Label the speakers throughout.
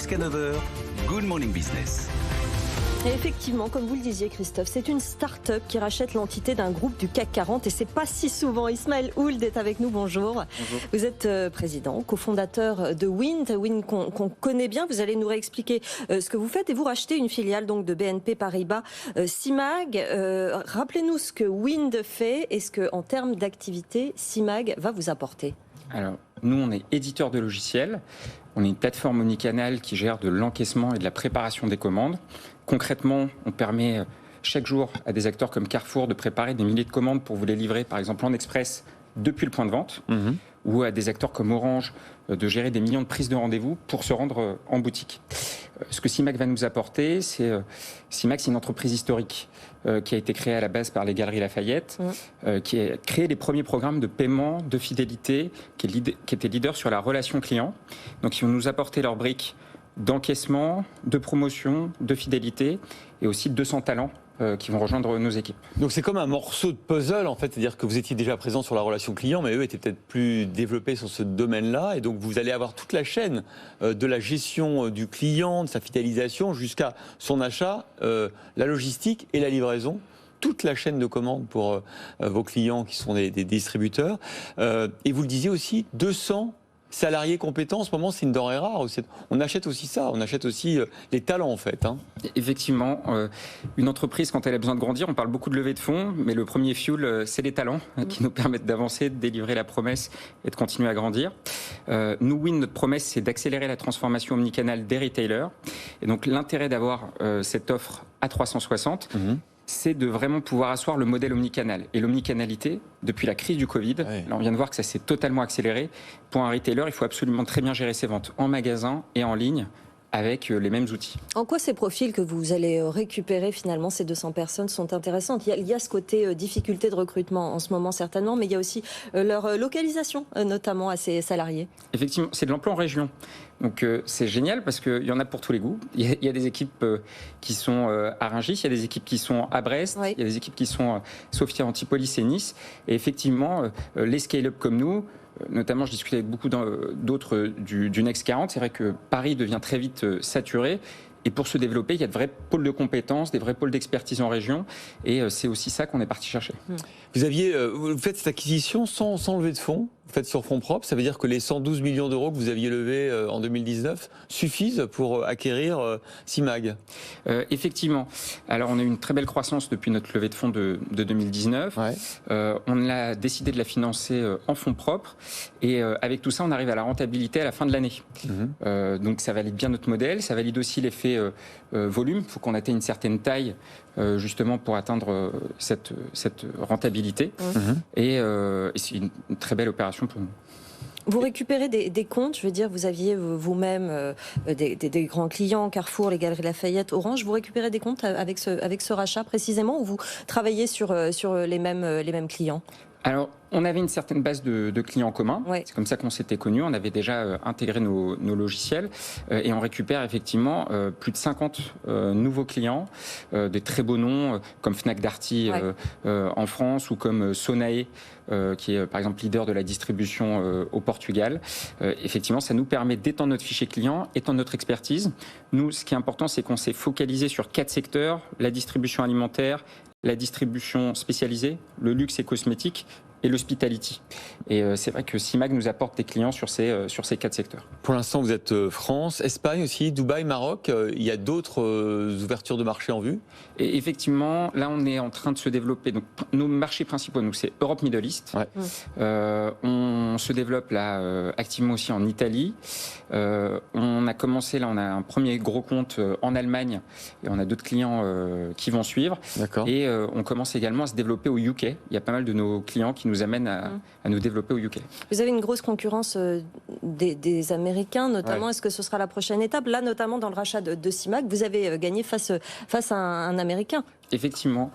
Speaker 1: jusqu'à 9h, Good Morning Business.
Speaker 2: Et effectivement, comme vous le disiez Christophe, c'est une start-up qui rachète l'entité d'un groupe du CAC 40 et c'est pas si souvent. Ismaël Ould est avec nous, bonjour.
Speaker 3: Bonjour.
Speaker 2: Vous êtes président, cofondateur de Wind qu'on connaît bien. Vous allez nous réexpliquer ce que vous faites et vous rachetez une filiale donc de BNP Paribas Simag. Rappelez-nous ce que Wind fait et ce que, en termes d'activité, Simag va vous apporter.
Speaker 3: Alors, nous, on est éditeur de logiciels. On est une plateforme omnicanal qui gère de l'encaissement et de la préparation des commandes. Concrètement, on permet chaque jour à des acteurs comme Carrefour de préparer des milliers de commandes pour vous les livrer, par exemple en express, depuis le point de vente, ou à des acteurs comme Orange de gérer des millions de prises de rendez-vous pour se rendre en boutique. Ce que Simag va nous apporter, Simag, c'est une entreprise historique qui a été créée à la base par les Galeries Lafayette, qui a créé les premiers programmes de paiement, de fidélité, qui était leader sur la relation client. Donc ils vont nous apporter leurs briques d'encaissement, de promotion, de fidélité et aussi 200 talents qui vont rejoindre nos équipes.
Speaker 4: Donc c'est comme un morceau de puzzle en fait, c'est-à-dire que vous étiez déjà présent sur la relation client, mais eux étaient peut-être plus développés sur ce domaine-là, et donc vous allez avoir toute la chaîne de la gestion du client, de sa fidélisation, jusqu'à son achat, la logistique et la livraison. Toute la chaîne de commande pour vos clients qui sont des distributeurs. Et vous le disiez aussi, 200 salariés compétents, en ce moment, c'est une denrée rare. On achète aussi ça, on achète aussi les talents, en fait.
Speaker 3: Effectivement, une entreprise, quand elle a besoin de grandir, on parle beaucoup de levée de fonds, mais le premier fuel, c'est les talents qui nous permettent d'avancer, de délivrer la promesse et de continuer à grandir. Nous, Wind, notre promesse, c'est d'accélérer la transformation omnicanal des retailers. Et donc, l'intérêt d'avoir cette offre à 360, c'est de vraiment pouvoir asseoir le modèle omnicanal. Et l'omnicanalité, depuis la crise du Covid, là on vient de voir que ça s'est totalement accéléré. Pour un retailer, il faut absolument très bien gérer ses ventes en magasin et en ligne avec les mêmes outils.
Speaker 2: En quoi ces profils que vous allez récupérer finalement, ces 200 personnes, sont intéressantes ? Il y a ce côté difficulté de recrutement en ce moment certainement, mais il y a aussi leur localisation, notamment à ces salariés.
Speaker 3: Effectivement, c'est de l'emploi en région. Donc c'est génial parce qu'il y en a pour tous les goûts. Il y a des équipes qui sont à Rungis, il y a des équipes qui sont à Brest, il y a des équipes qui sont à Sofia, Antipolis et Nice. Et effectivement, les scale-up comme nous, notamment je discutais avec beaucoup d'autres du Next 40, c'est vrai que Paris devient très vite saturé. Et pour se développer, il y a de vrais pôles de compétences, des vrais pôles d'expertise en région. Et c'est aussi ça qu'on est parti chercher.
Speaker 4: Vous faites cette acquisition sans lever de fonds, vous faites sur fonds propres. Ça veut dire que les 112 millions d'euros que vous aviez levés en 2019 suffisent pour acquérir Simag.
Speaker 3: Effectivement. Alors, on a eu une très belle croissance depuis notre levée de fonds de 2019. On a décidé de la financer en fonds propres. Et avec tout ça, on arrive à la rentabilité à la fin de l'année. Donc, ça valide bien notre modèle. Ça valide aussi l'effet volume. Il faut qu'on atteigne une certaine taille justement pour atteindre cette rentabilité. Et c'est une très belle opération pour nous.
Speaker 2: Vous récupérez des comptes, je veux dire, vous aviez vous-même des grands clients, Carrefour, les Galeries Lafayette, Orange. Vous récupérez des comptes avec ce rachat précisément, ou vous travaillez sur les mêmes clients ?
Speaker 3: Alors, on avait une certaine base de clients communs. C'est comme ça qu'on s'était connus. On avait déjà intégré nos logiciels et on récupère effectivement plus de 50 nouveaux clients, des très beaux noms comme Fnac Darty en France ou comme Sonae qui est par exemple leader de la distribution au Portugal. Effectivement, ça nous permet d'étendre notre fichier client, étendre notre expertise. Nous, ce qui est important, c'est qu'on s'est focalisé sur 4 secteurs: la distribution alimentaire, la distribution spécialisée, le luxe et cosmétique et l'hospitality. Et c'est vrai que Simag nous apporte des clients sur ces 4 secteurs.
Speaker 4: Pour l'instant, vous êtes France, Espagne aussi, Dubaï, Maroc. Il y a d'autres ouvertures de marché en vue ?
Speaker 3: Et effectivement, là, on est en train de se développer. Donc, nos marchés principaux, nous, c'est Europe, Middle East. On se développe là activement aussi en Italie. On a commencé, là, on a un premier gros compte en Allemagne et on a d'autres clients qui vont suivre. Et on commence également à se développer au UK. Il y a pas mal de nos clients qui nous amènent à nous développer au UK.
Speaker 2: Vous avez une grosse concurrence des Américains, notamment. Est-ce que ce sera la prochaine étape ? Là, notamment dans le rachat de Simag, vous avez gagné face à un Américain.
Speaker 3: Effectivement.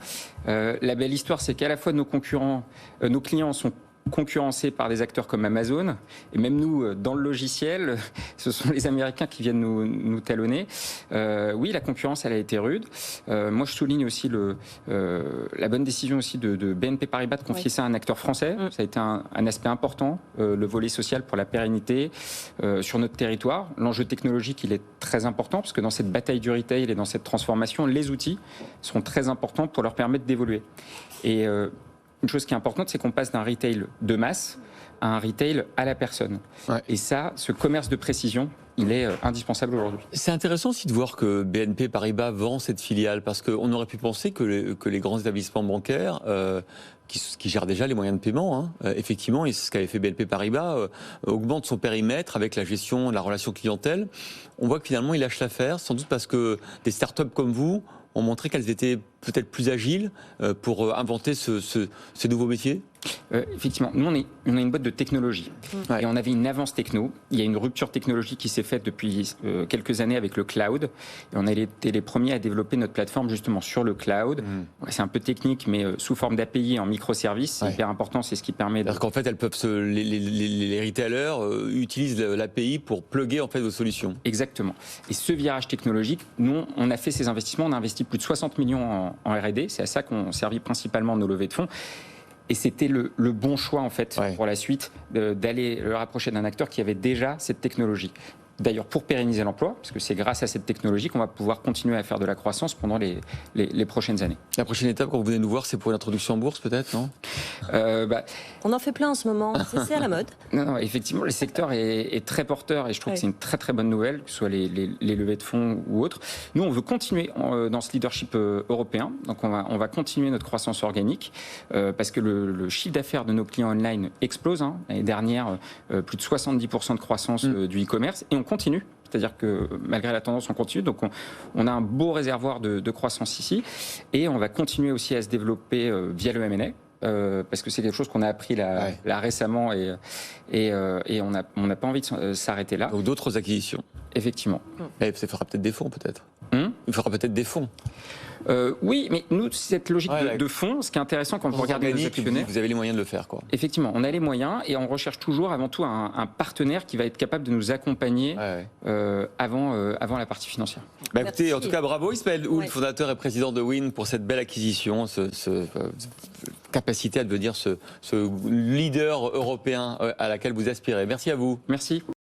Speaker 3: La belle histoire, c'est qu'à la fois nos concurrents, nos clients sont concurrencés par des acteurs comme Amazon. Et même nous, dans le logiciel, ce sont les Américains qui viennent nous talonner. Oui, la concurrence, elle a été rude. Moi, je souligne aussi la bonne décision aussi de BNP Paribas de confier ça à un acteur français. Ça a été un aspect important, le volet social pour la pérennité sur notre territoire. L'enjeu technologique, il est très important parce que dans cette bataille du retail et dans cette transformation, les outils seront très importants pour leur permettre d'évoluer. Et une chose qui est importante, c'est qu'on passe d'un retail de masse à un retail à la personne. Ouais. Et ça, ce commerce de précision, il est indispensable aujourd'hui.
Speaker 4: C'est intéressant aussi de voir que BNP Paribas vend cette filiale, parce qu'on aurait pu penser que les grands établissements bancaires, qui gèrent déjà les moyens de paiement, effectivement, et c'est ce qu'avait fait BNP Paribas, augmente son périmètre avec la gestion de la relation clientèle. On voit que finalement, il lâche l'affaire, sans doute parce que des startups comme vous ont montré qu'elles étaient peut-être plus agiles pour inventer ce nouveau métier.
Speaker 3: Effectivement, nous on a une boîte de technologie et on avait une avance techno. Il y a une rupture technologique qui s'est faite depuis quelques années avec le cloud et on a été les premiers à développer notre plateforme justement sur le cloud. C'est un peu technique mais sous forme d'API en microservices, c'est hyper important, c'est ce qui permet.
Speaker 4: C'est-à-dire qu'en fait, elles peuvent les retailers utilisent l'API pour plugger en fait vos solutions.
Speaker 3: Exactement. Et ce virage technologique, nous on a fait ces investissements, on a investi plus de 60 millions en R&D, c'est à ça qu'on servi principalement nos levées de fonds. Et c'était le bon choix en fait pour la suite d'aller le rapprocher d'un acteur qui avait déjà cette technologie. D'ailleurs, pour pérenniser l'emploi, parce que c'est grâce à cette technologie qu'on va pouvoir continuer à faire de la croissance pendant les prochaines années.
Speaker 4: La prochaine étape, quand vous venez nous voir, c'est pour une introduction en bourse, peut-être, non ?
Speaker 2: On en fait plein en ce moment, c'est à la mode.
Speaker 3: Non, effectivement, le secteur est très porteur et je trouve que c'est une très très bonne nouvelle, que ce soit les levées de fonds ou autres. Nous, on veut continuer dans ce leadership européen, donc on va continuer notre croissance organique, parce que le chiffre d'affaires de nos clients online explose. L'année dernière, plus de 70% de croissance du e-commerce, et on continue. C'est-à-dire que malgré la tendance, on continue. Donc on a un beau réservoir de croissance ici. Et on va continuer aussi à se développer via le M&A. Parce que c'est quelque chose qu'on a appris là récemment et on n'a pas envie de s'arrêter là.
Speaker 4: Donc d'autres acquisitions.
Speaker 3: Effectivement.
Speaker 4: Et ça fera peut-être des fonds, peut-être. Il faudra peut-être des fonds.
Speaker 3: Oui, mais nous, cette logique de fonds, ce qui est intéressant quand vous regardez nos actionnaires...
Speaker 4: Vous avez les moyens de le faire, quoi.
Speaker 3: Effectivement, on a les moyens et on recherche toujours avant tout un partenaire qui va être capable de nous accompagner avant la partie financière.
Speaker 4: Écoutez, en tout cas, bravo Ismaël Houl, fondateur et président de Win, pour cette belle acquisition, capacité à devenir ce leader européen à laquelle vous aspirez. Merci à vous.
Speaker 3: Merci.